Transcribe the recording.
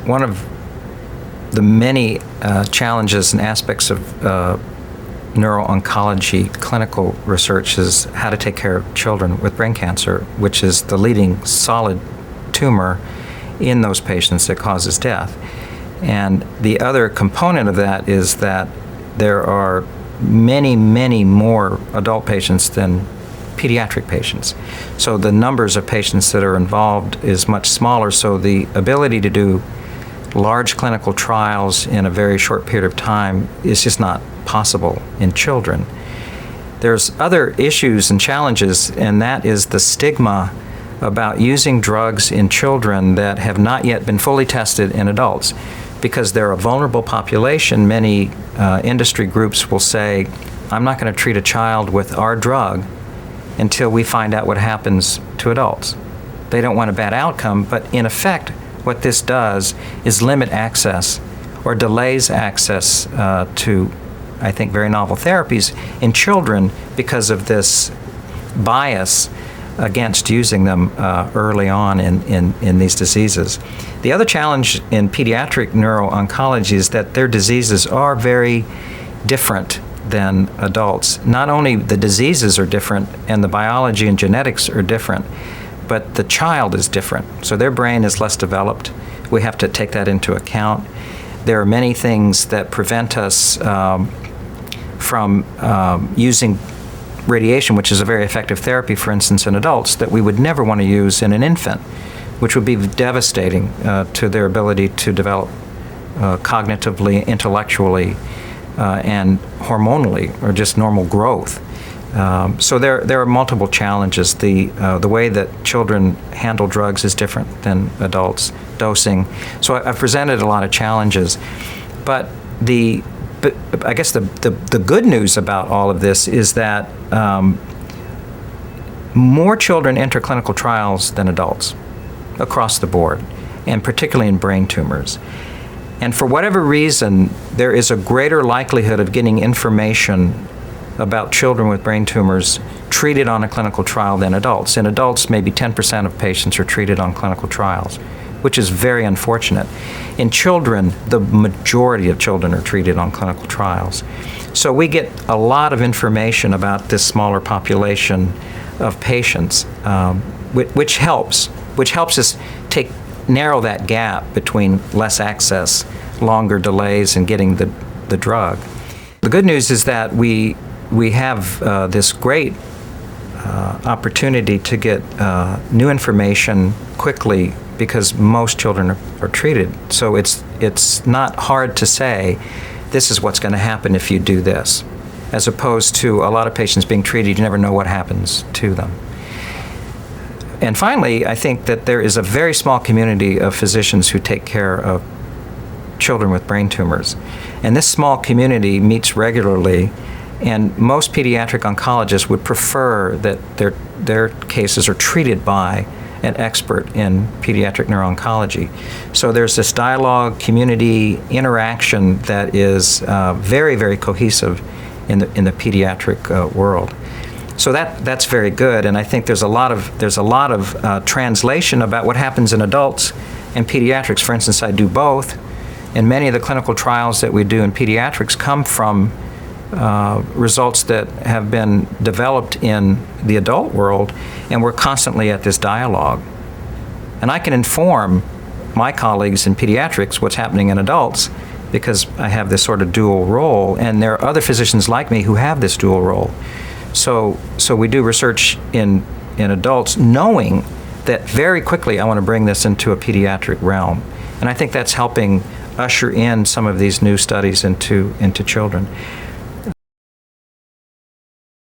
one of the many challenges and aspects of neuro-oncology clinical research is how to take care of children with brain cancer, which is the leading solid tumor in those patients that causes death. And the other component of that is that there are many, many more adult patients than pediatric patients. So the numbers of patients that are involved is much smaller, so the ability to do large clinical trials in a very short period of time is just not possible in children. There's other issues and challenges, and that is the stigma about using drugs in children that have not yet been fully tested in adults. Because they're a vulnerable population, many industry groups will say, I'm not going to treat a child with our drug until we find out what happens to adults. They don't want a bad outcome, but in effect, what this does is limit access or delays access to, I think, very novel therapies in children because of this bias against using them early on in these diseases. The other challenge in pediatric neuro-oncology is that their diseases are very different than adults. Not only the diseases are different and the biology and genetics are different, but the child is different. So their brain is less developed. We have to take that into account. There are many things that prevent us from using radiation, which is a very effective therapy, for instance, in adults, that we would never want to use in an infant, which would be devastating to their ability to develop cognitively, intellectually, and hormonally, or just normal growth. So there are multiple challenges. The way that children handle drugs is different than adults. Dosing. So I've presented a lot of challenges, but I guess the good news about all of this is that more children enter clinical trials than adults across the board, and particularly in brain tumors. And for whatever reason, there is a greater likelihood of getting information about children with brain tumors treated on a clinical trial than adults. In adults, maybe 10% of patients are treated on clinical trials, which is very unfortunate. In children, the majority of children are treated on clinical trials. So we get a lot of information about this smaller population of patients, which helps us narrow that gap between less access, longer delays in getting the drug. The good news is that we have this great opportunity to get new information quickly because most children are treated. So it's not hard to say, this is what's going to happen if you do this, as opposed to a lot of patients being treated, you never know what happens to them. And finally, I think that there is a very small community of physicians who take care of children with brain tumors. And this small community meets regularly, and most pediatric oncologists would prefer that their cases are treated by an expert in pediatric neuro-oncology. So there's this dialogue, community interaction that is very, very cohesive in the pediatric world. So that's very good, and I think there's a lot of translation about what happens in adults and pediatrics. For instance, I do both, and many of the clinical trials that we do in pediatrics come from results that have been developed in the adult world, and we're constantly at this dialogue. And I can inform my colleagues in pediatrics what's happening in adults because I have this sort of dual role, and there are other physicians like me who have this dual role. So we do research in adults knowing that very quickly I want to bring this into a pediatric realm. And I think that's helping usher in some of these new studies into children.